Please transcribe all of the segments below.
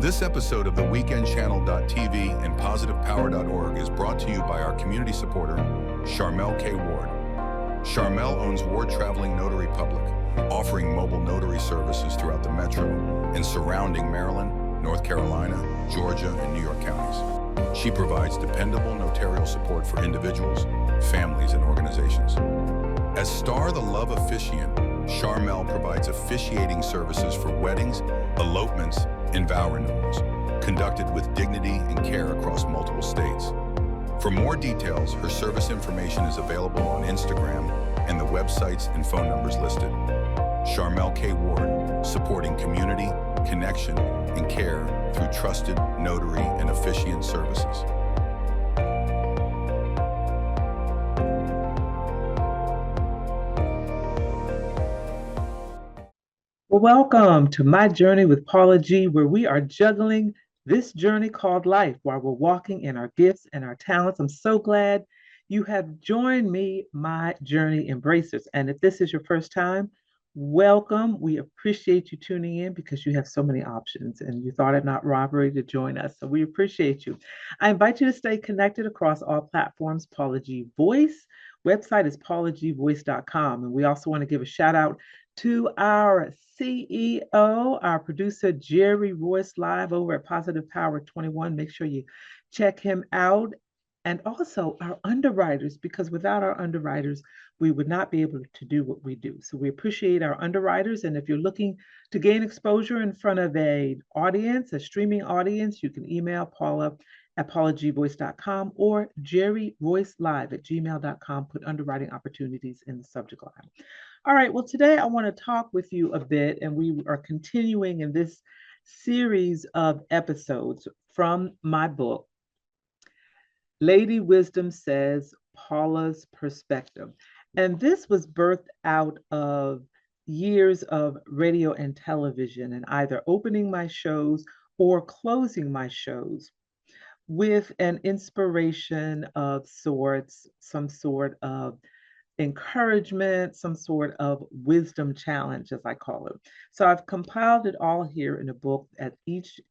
This episode of the weekendchannel.tv and positivepower.org is brought to you by our community supporter, Charmel K. Ward. Charmel owns Ward Traveling Notary Public, offering mobile notary services throughout the metro and surrounding Maryland, North Carolina, Georgia, and New York counties. She provides dependable notarial support for individuals, families, and organizations. As Star the Love Officiant, Charmel provides officiating services for weddings, elopements, and vow renewals, conducted with dignity and care across multiple states. For more details, her service information is available on Instagram and the websites and phone numbers listed. Charmel K. Ward, supporting community, connection, and care through trusted notary and officiant services. Well, welcome to My Journey with Paula G, where we are juggling this journey called life while we're walking in our gifts and our talents. I'm so glad you have joined me, My Journey Embracers. And if this is your first time, welcome. We appreciate you tuning in because you have so many options and you thought it not robbery to join us. So we appreciate you. I invite you to stay connected across all platforms. Paula G Voice. Website is paulagvoice.com. And we also want to give a shout out to our CEO, our producer, Jerry Royce, live over at Positive Power 21. Make sure you check him out. And also our underwriters, because without our underwriters, we would not be able to do what we do. So we appreciate our underwriters. And if you're looking to gain exposure in front of an audience, a streaming audience, you can email Paula at paulagvoice.com or jerryroycelive@gmail.com. Put underwriting opportunities in the subject line. All right, well, today I want to talk with you a bit, and we are continuing in this series of episodes from my book, Lady Wisdom Says, Paula's Perspective. And this was birthed out of years of radio and television and either opening my shows or closing my shows with an inspiration of sorts, some sort of encouragement, some sort of wisdom challenge, as I call it. So I've compiled it all here in a book. At each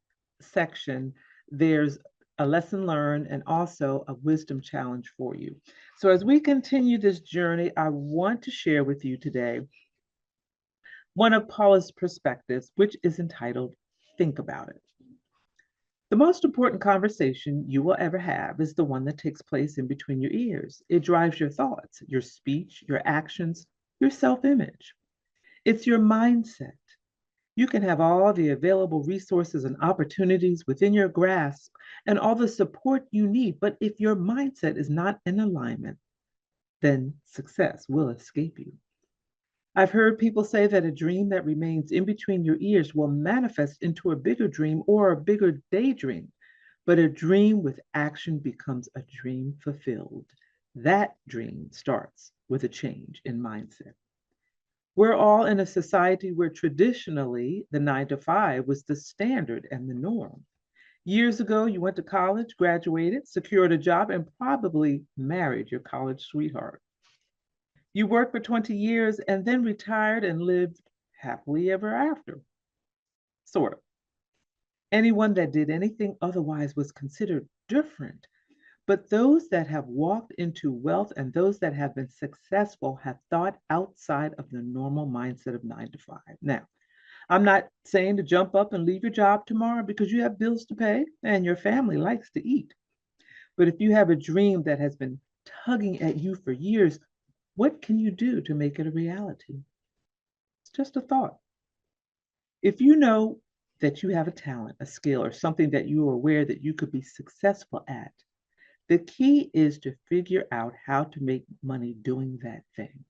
section, there's a lesson learned and also a wisdom challenge for you. So as we continue this journey, I want to share with you today one of Paula's perspectives, which is entitled, Think About It. The most important conversation you will ever have is the one that takes place in between your ears. It drives your thoughts, your speech, your actions, your self-image. It's your mindset. You can have all the available resources and opportunities within your grasp and all the support you need, but if your mindset is not in alignment, then success will escape you. I've heard people say that a dream that remains in between your ears will manifest into a bigger dream or a bigger daydream, but a dream with action becomes a dream fulfilled. That dream starts with a change in mindset. We're all in a society where traditionally the 9 to 5 was the standard and the norm. Years ago, you went to college, graduated, secured a job, and probably married your college sweetheart. You worked for 20 years and then retired and lived happily ever after. Sort of. Anyone that did anything otherwise was considered different. But those that have walked into wealth and those that have been successful have thought outside of the normal mindset of 9 to 5. Now, I'm not saying to jump up and leave your job tomorrow because you have bills to pay and your family likes to eat. But if you have a dream that has been tugging at you for years, what can you do to make it a reality? It's just a thought. If you know that you have a talent, a skill, or something that you are aware that you could be successful at, the key is to figure out how to make money doing that thing.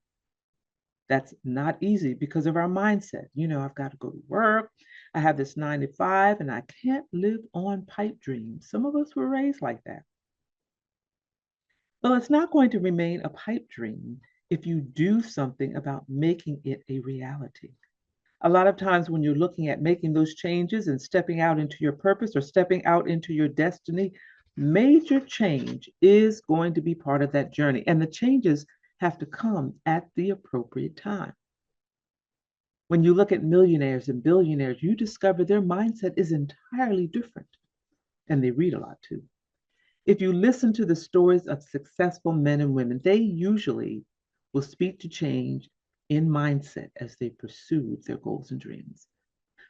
That's not easy because of our mindset. You know, I've got to go to work. I have this 9 to 5 and I can't live on pipe dreams. Some of us were raised like that. Well, it's not going to remain a pipe dream if you do something about making it a reality. A lot of times when you're looking at making those changes and stepping out into your purpose or stepping out into your destiny, major change is going to be part of that journey. And the changes have to come at the appropriate time. When you look at millionaires and billionaires, you discover their mindset is entirely different. And they read a lot too. If you listen to the stories of successful men and women, they usually will speak to change in mindset as they pursue their goals and dreams.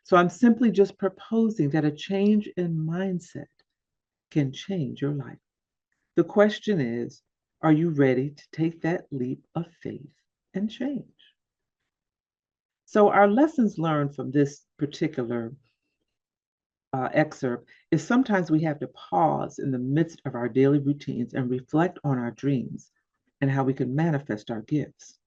So I'm simply just proposing that a change in mindset can change your life. The question is, are you ready to take that leap of faith and change? So our lessons learned from this particular excerpt is sometimes we have to pause in the midst of our daily routines and reflect on our dreams and how we can manifest our gifts.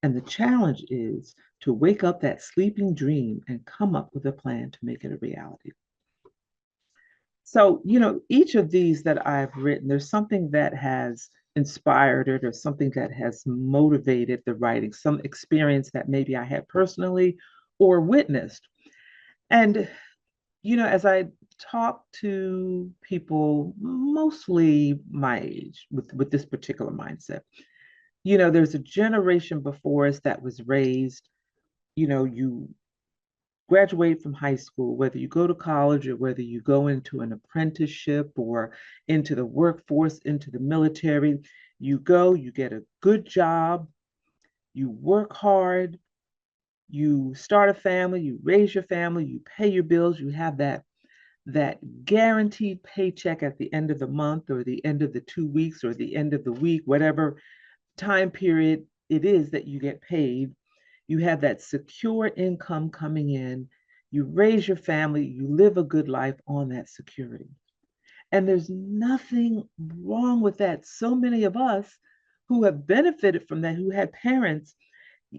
And the challenge is to wake up that sleeping dream and come up with a plan to make it a reality. So, each of these that I've written, there's something that has inspired it or something that has motivated the writing, some experience that maybe I had personally or witnessed. And as I talk to people mostly my age with this particular mindset, there's a generation before us that was raised, you graduate from high school, whether you go to college or whether you go into an apprenticeship or into the workforce, into the military, you go, you get a good job, you work hard, you start a family, you raise your family, you pay your bills, you have that guaranteed paycheck at the end of the month or the end of the 2 weeks or the end of the week, whatever time period it is that you get paid. You have that secure income coming in. You raise your family. You live a good life on that security. And there's nothing wrong with that. So many of us who have benefited from that, who had parents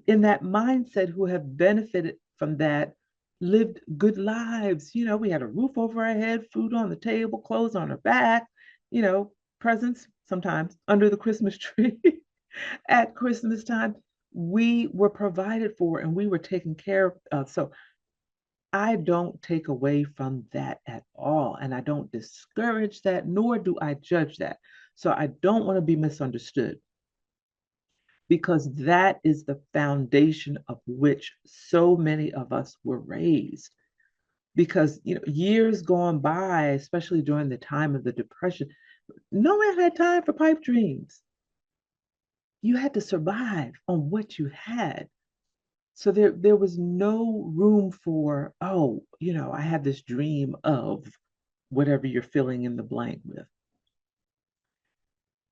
in that mindset who have benefited from that, lived good lives. We had a roof over our head, food on the table, clothes on our back, presents sometimes under the Christmas tree at Christmas time. We were provided for and we were taken care of. So I don't take away from that at all. And I don't discourage that, nor do I judge that. So I don't want to be misunderstood, because that is the foundation of which so many of us were raised. Because years gone by, especially during the time of the Depression, no one had time for pipe dreams. You had to survive on what you had. So there was no room for, I had this dream of whatever you're filling in the blank with.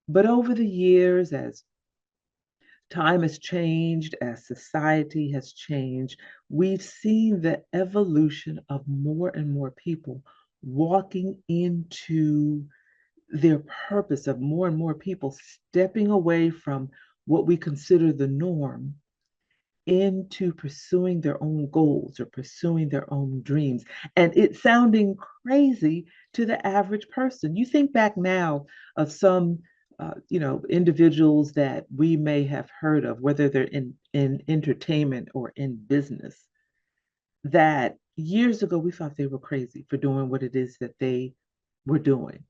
But over the years, as time has changed, as society has changed, we've seen the evolution of more and more people walking into their purpose, of more and more people stepping away from what we consider the norm into pursuing their own goals or pursuing their own dreams. And it's sounding crazy to the average person. You think back now of some individuals that we may have heard of, whether they're in entertainment or in business, that years ago we thought they were crazy for doing what it is that they were doing.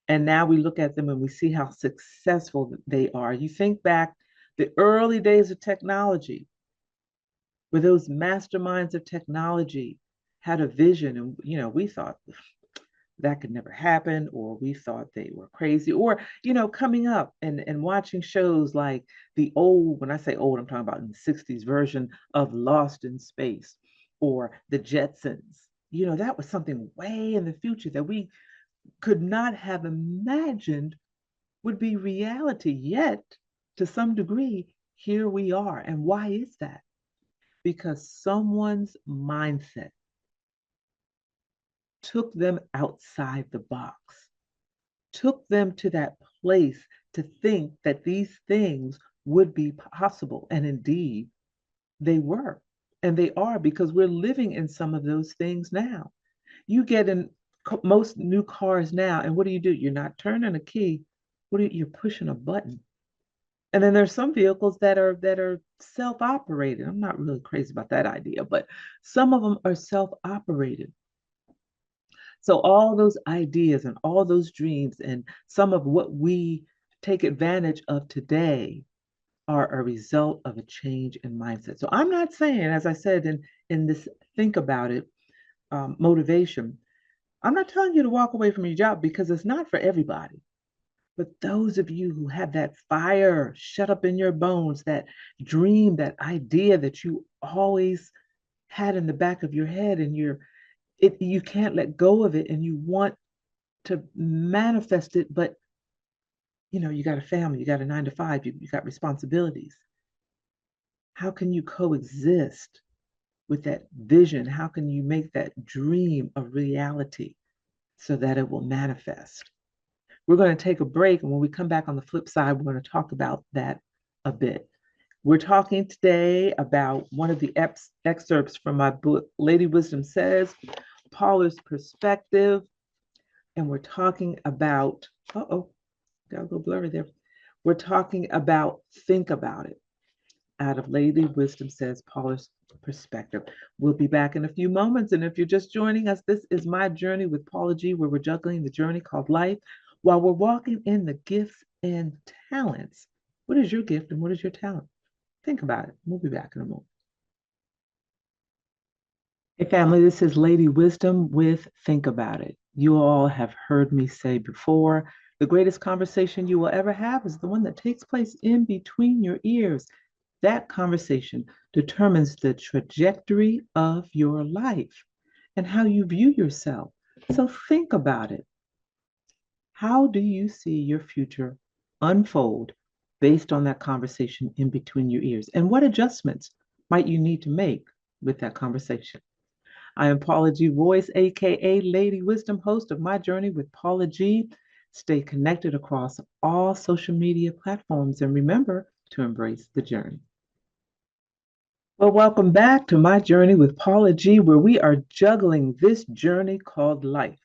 And now we look at them and we see how successful they are. You think back the early days of technology, where those masterminds of technology had a vision, and we thought that could never happen, or we thought they were crazy, or coming up and watching shows like the old, when I say old, I'm talking about in the 60s version of Lost in Space or the Jetsons. That was something way in the future that we could not have imagined would be reality, yet to some degree here we are. And why is that? Because someone's mindset took them outside the box, took them to that place to think that these things would be possible. And indeed, they were. And they are, because we're living in some of those things now. You get in most new cars now, and what do? You're not turning a key. You're pushing a button. And then there's some vehicles that are self-operated. I'm not really crazy about that idea, but some of them are self-operated. So all those ideas and all those dreams and some of what we take advantage of today are a result of a change in mindset. So I'm not saying, as I said in this think about it motivation, I'm not telling you to walk away from your job because it's not for everybody. But those of you who have that fire shut up in your bones, that dream, that idea that you always had in the back of your head, and you can't let go of it, and you want to manifest it, but you got a family, you got a 9 to 5, you got responsibilities. How can you coexist with that vision? How can you make that dream a reality so that it will manifest? We're going to take a break, and when we come back on the flip side, we're going to talk about that a bit. We're talking today about one of the excerpts from my book, Lady Wisdom Says, Paula's Perspective, and we're talking about, got a little blurry there. We're talking about Think About It, out of Lady Wisdom Says, Paula's Perspective. We'll be back in a few moments, and if you're just joining us, this is my journey with Paula G, where we're juggling the journey called life while we're walking in the gifts and talents. What is your gift and what is your talent? Think about it. We'll be back in a moment. Hey, family, this is Lady Wisdom with Think About It. You all have heard me say before, the greatest conversation you will ever have is the one that takes place in between your ears. That conversation determines the trajectory of your life and how you view yourself. So think about it. How do you see your future unfold based on that conversation in between your ears? And what adjustments might you need to make with that conversation? I am Paula G Voice, aka Lady Wisdom, host of My Journey with Paula G. Stay connected across all social media platforms and remember to embrace the journey. Well, welcome back to My Journey with Paula G, where we are juggling this journey called life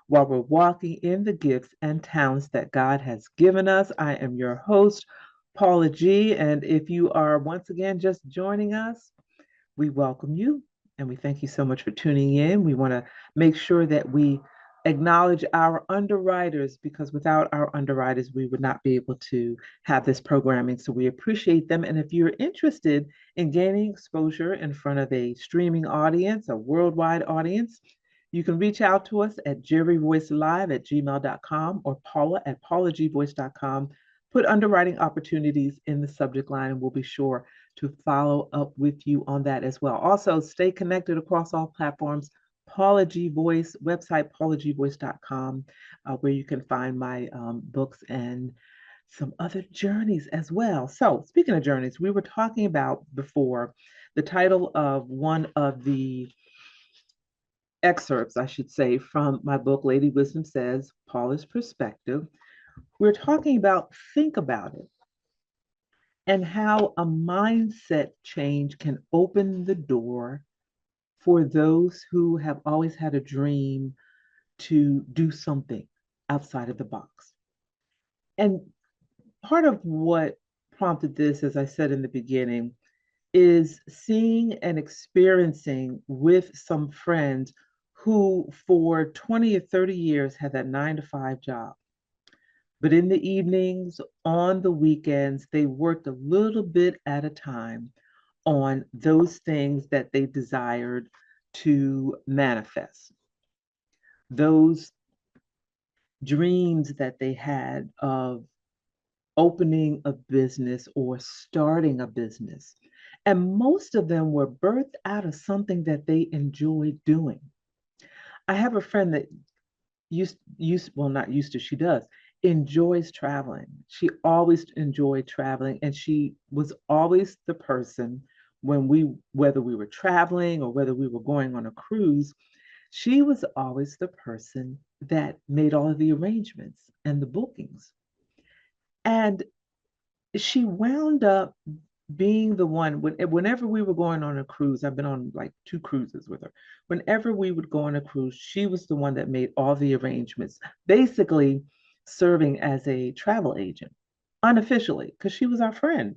while we're walking in the gifts and talents that God has given us. I am your host, Paula G, and if you are once again just joining us, we welcome you and we thank you so much for tuning in. We want to make sure that we acknowledge our underwriters, because without our underwriters, we would not be able to have this programming. So we appreciate them. And if you're interested in gaining exposure in front of a streaming audience, a worldwide audience, you can reach out to us at jerryvoicelive@gmail.com or paula@paulagvoice.com. Put underwriting opportunities in the subject line, and we'll be sure to follow up with you on that as well. Also, stay connected across all platforms. Paula G Voice website, paulagvoice.com, where you can find my books and some other journeys as well. So, speaking of journeys, we were talking about before the title of one of the excerpts, I should say, from my book, Lady Wisdom Says, Paula's Perspective. We're talking about Think About It and how a mindset change can open the door for those who have always had a dream to do something outside of the box. And part of what prompted this, as I said in the beginning, is seeing and experiencing with some friends who for 20 or 30 years had that 9 to 5 job. But in the evenings, on the weekends, they worked a little bit at a time on those things that they desired to manifest. Those dreams that they had of opening a business or starting a business. And most of them were birthed out of something that they enjoyed doing. I have a friend that she does, enjoys traveling. She always enjoyed traveling, and she was always the person whether we were traveling or whether we were going on a cruise, she was always the person that made all of the arrangements and the bookings. And she wound up being the one whenever we were going on a cruise. I've been on like 2 cruises with her. Whenever we would go on a cruise, she was the one that made all the arrangements, basically serving as a travel agent unofficially because she was our friend.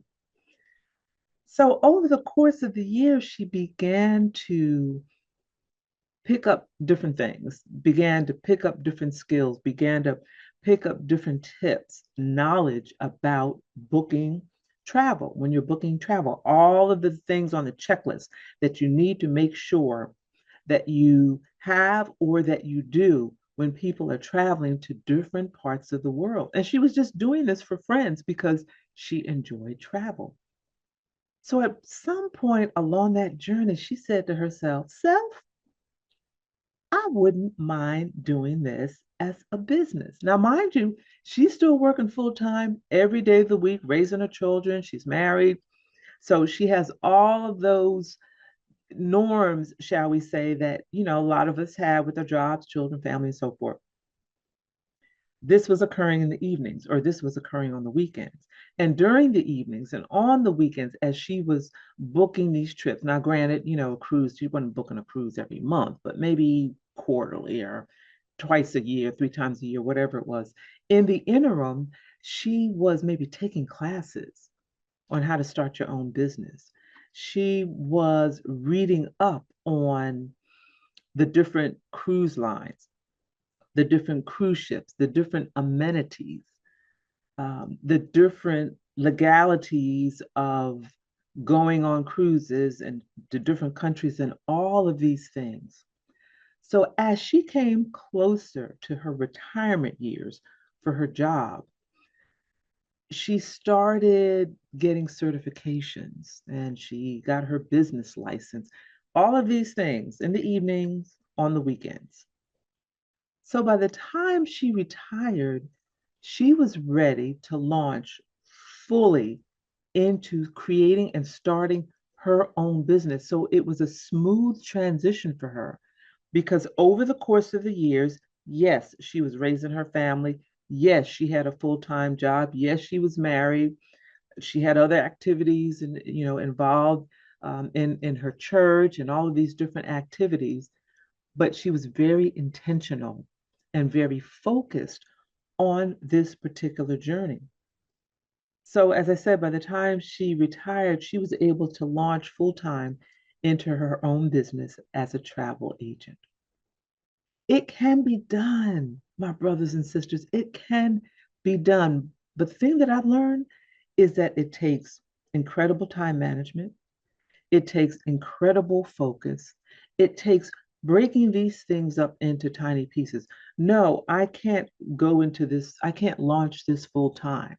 So over the course of the year, she began to pick up different things, began to pick up different skills, began to pick up different tips, knowledge about booking, travel, when you're booking travel, all of the things on the checklist that you need to make sure that you have or that you do when people are traveling to different parts of the world. And she was just doing this for friends because she enjoyed travel. So at some point along that journey, she said to herself, Self, I wouldn't mind doing this as a business. Now, mind you, she's still working full time every day of the week, raising her children. She's married. So she has all of those norms, shall we say, that, a lot of us have with our jobs, children, family, and so forth. This was occurring in the evenings, or this was occurring on the weekends. And during the evenings and on the weekends, as she was booking these trips, now granted, a cruise, she wasn't booking a cruise every month, but maybe quarterly or twice a year, 3 times a year, whatever it was. In the interim, she was maybe taking classes on how to start your own business. She was reading up on the different cruise lines, the different cruise ships, the different amenities, the different legalities of going on cruises and to different countries and all of these things. So as she came closer to her retirement years for her job, she started getting certifications and she got her business license, all of these things in the evenings, on the weekends. So by the time she retired, she was ready to launch fully into creating and starting her own business. So it was a smooth transition for her because over the course of the years, yes, she was raising her family. Yes, she had a full-time job. Yes, she was married. She had other activities and involved in her church and all of these different activities. But she was very intentional and very focused on this particular journey. So, as I said, by the time she retired, she was able to launch full time into her own business as a travel agent. It can be done, my brothers and sisters. It can be done. But the thing that I've learned is that it takes incredible time management, it takes incredible focus, it takes breaking these things up into tiny pieces. No, I can't go into this, I can't launch this full time.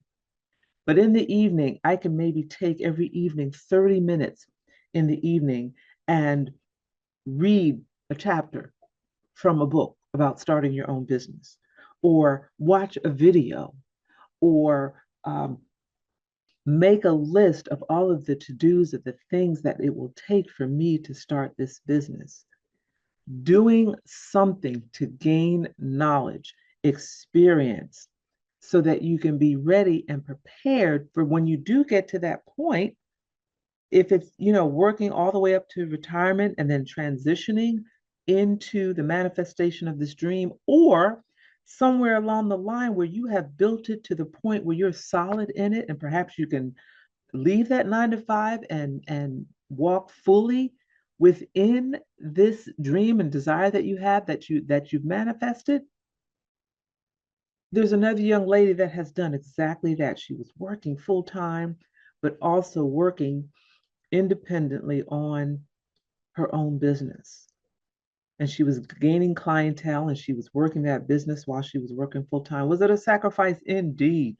But in the evening, I can maybe take every evening 30 minutes in the evening and read a chapter from a book about starting your own business, or watch a video, or make a list of all of the to dos of the things that it will take for me to start this business. Doing something to gain knowledge, experience, so that you can be ready and prepared for when you do get to that point. If it's, working all the way up to retirement and then transitioning into the manifestation of this dream, or somewhere along the line where you have built it to the point where you're solid in it and perhaps you can leave that 9 to 5 and walk fully within this dream and desire that you have, that you've manifested. There's another young lady that has done exactly that. She was working full time, but also working independently on her own business. And she was gaining clientele and she was working that business while she was working full time. Was it a sacrifice? Indeed.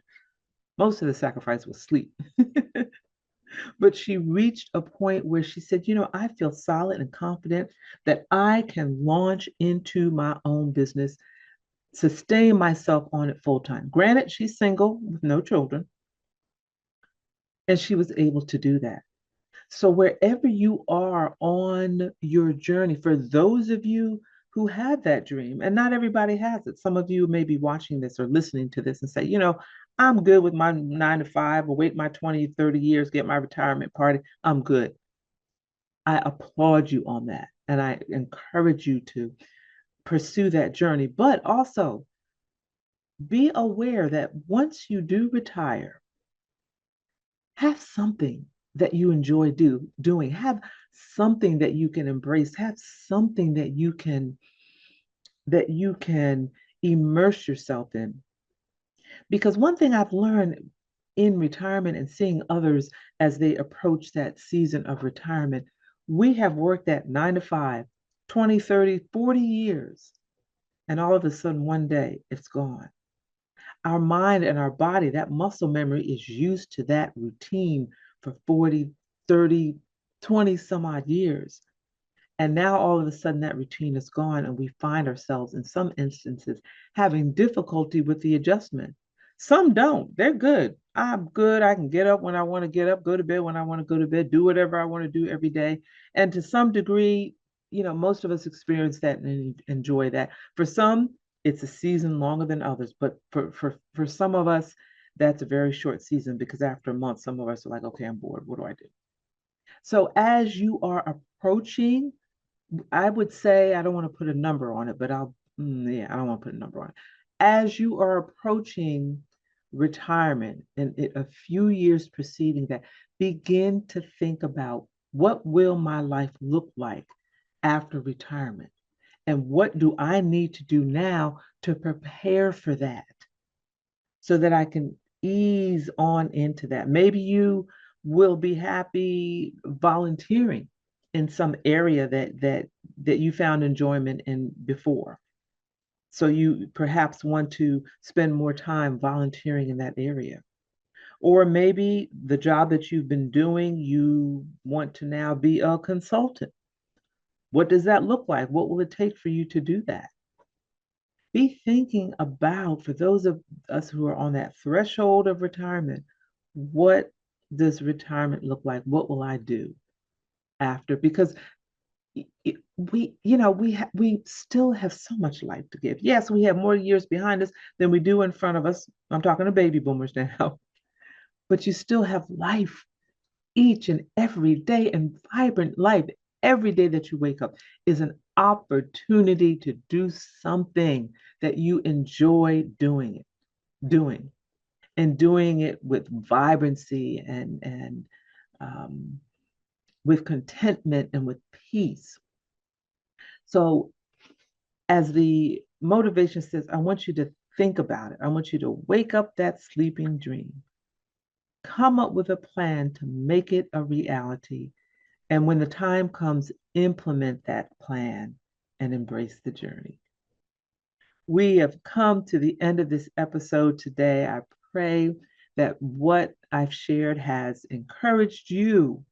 Most of the sacrifice was sleep. But she reached a point where she said, I feel solid and confident that I can launch into my own business, sustain myself on it full time. Granted, she's single with no children, and she was able to do that. So, wherever you are on your journey, for those of you who have that dream, and not everybody has it, some of you may be watching this or listening to this and say, I'm good with my 9 to 5, or wait my 20, 30 years, get my retirement party. I'm good. I applaud you on that. And I encourage you to pursue that journey. But also be aware that once you do retire, have something that you enjoy doing. Have something that you can embrace. Have something that you can immerse yourself in. Because one thing I've learned in retirement and seeing others as they approach that season of retirement. We have worked at 9 to 5, 20, 30, 40 years, and all of a sudden one day it's gone. Our mind and our body, that muscle memory is used to that routine for 40, 30, 20 some odd years. And now all of a sudden that routine is gone, and we find ourselves in some instances having difficulty with the adjustment. Some don't. They're good. I'm good. I can get up when I want to get up, go to bed when I want to go to bed, do whatever I want to do every day. And to some degree, most of us experience that and enjoy that. For some, it's a season longer than others, but for some of us, that's a very short season, because after a month, some of us are like, okay, I'm bored. What do I do? So as you are approaching, I would say, I don't want to put a number on it, but I don't want to put a number on it. As you are approaching retirement and a few years preceding that, begin to think about, what will my life look like after retirement? And what do I need to do now to prepare for that, so that I can ease on into that? Maybe you will be happy volunteering in some area that you found enjoyment in before. So you perhaps want to spend more time volunteering in that area. Or maybe the job that you've been doing, you want to now be a consultant. What does that look like? What will it take for you to do that? Be thinking about, for those of us who are on that threshold of retirement, what does retirement look like? What will I do after? Because we still have so much life to give. Yes, we have more years behind us than we do in front of us. I'm talking to baby boomers now. But you still have life each and every day, and vibrant life. Every day that you wake up is an opportunity to do something that you enjoy doing, and doing it with vibrancy and with contentment and with peace. So as the motivation says, I want you to think about it. I want you to wake up that sleeping dream. Come up with a plan to make it a reality. And when the time comes, implement that plan and embrace the journey. We have come to the end of this episode today. I pray that what I've shared has encouraged you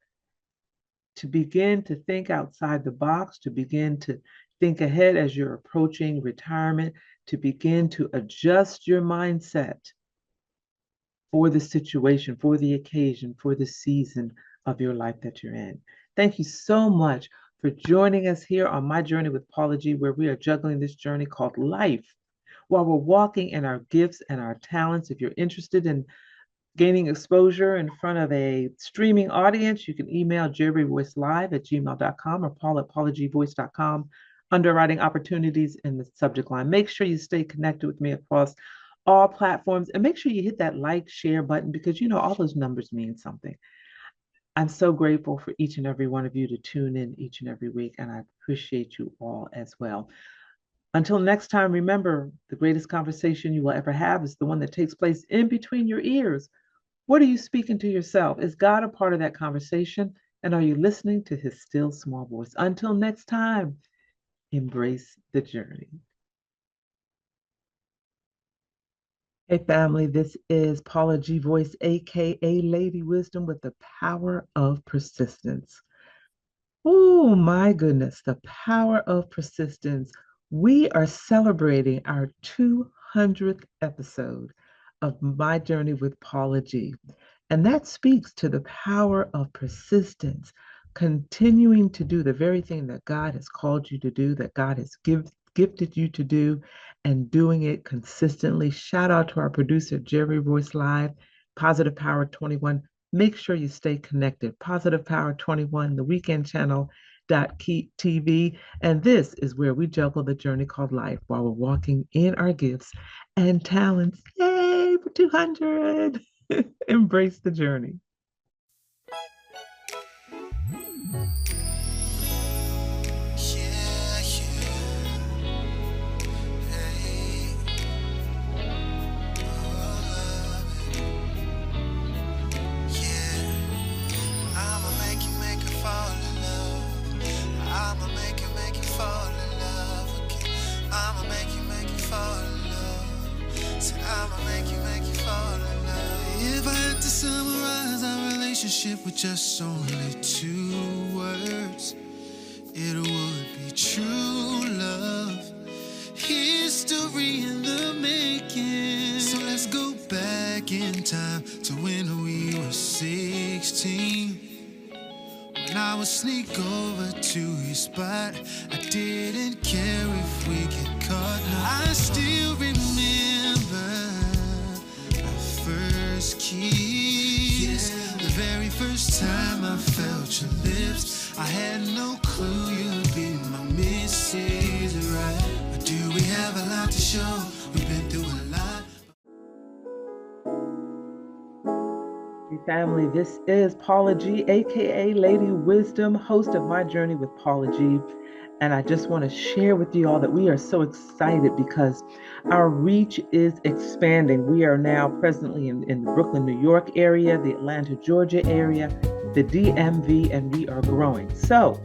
to begin to think outside the box, to begin to think ahead as you're approaching retirement, to begin to adjust your mindset for the situation, for the occasion, for the season of your life that you're in. Thank you so much for joining us here on My Journey with Paula G, where we are juggling this journey called life while we're walking in our gifts and our talents. If you're interested in gaining exposure in front of a streaming audience, you can email jerryvoicelive@gmail.com or paula@paulagvoice.com, underwriting opportunities in the subject line. Make sure you stay connected with me across all platforms, and make sure you hit that like, share button, because all those numbers mean something. I'm so grateful for each and every one of you to tune in each and every week, and I appreciate you all as well. Until next time, remember, the greatest conversation you will ever have is the one that takes place in between your ears. What are you speaking to yourself? Is God a part of that conversation? And are you listening to his still small voice? Until next time, embrace the journey. Hey family, this is Paula G Voice, aka Lady Wisdom, with the power of persistence. Oh my goodness, the power of persistence. We are celebrating our 200th episode of My Journey with Paula G. And that speaks to the power of persistence, continuing to do the very thing that God has called you to do, that God has gifted you to do, and doing it consistently. Shout out to our producer, Jerry Voice Live, Positive Power 21. Make sure you stay connected. Positive Power 21, the weekend channel .TV. And this is where we juggle the journey called life while we're walking in our gifts and talents. Yay for 200. Embrace the journey. summarize our relationship with just only 2 words, it would be true love. History in the making. So let's go back in time to when we were 16. When I would sneak over to your spot, I didn't care if we get caught. No, I still remember our first kiss. The very first time I felt your lips, I had no clue you'd be my missus, right? But do we have a lot to show? We've been through a lot. Family, this is Paula G, aka Lady Wisdom, host of My Journey with Paula G. And I just want to share with you all that we are so excited because our reach is expanding. We are now presently in the Brooklyn, New York area, the Atlanta, Georgia area, the DMV, and we are growing. So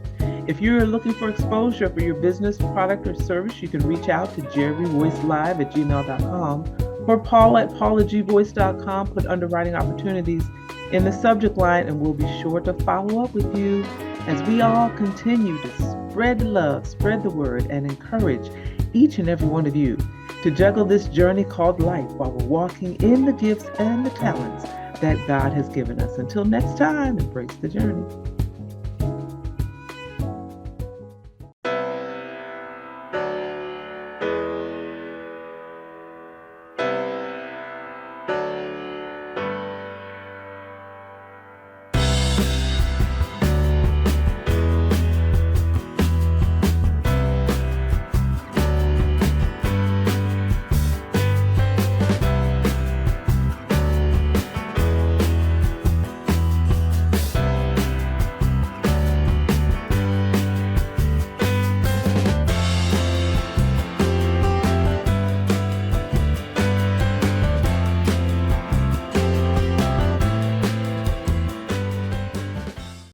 if you're looking for exposure for your business, product, or service, you can reach out to jerryvoicelive@gmail.com or Paula at paulagvoice.com. Put underwriting opportunities in the subject line, and we'll be sure to follow up with you as we all continue to spread love, spread the word, and encourage each and every one of you to juggle this journey called life while we're walking in the gifts and the talents that God has given us. Until next time, embrace the journey.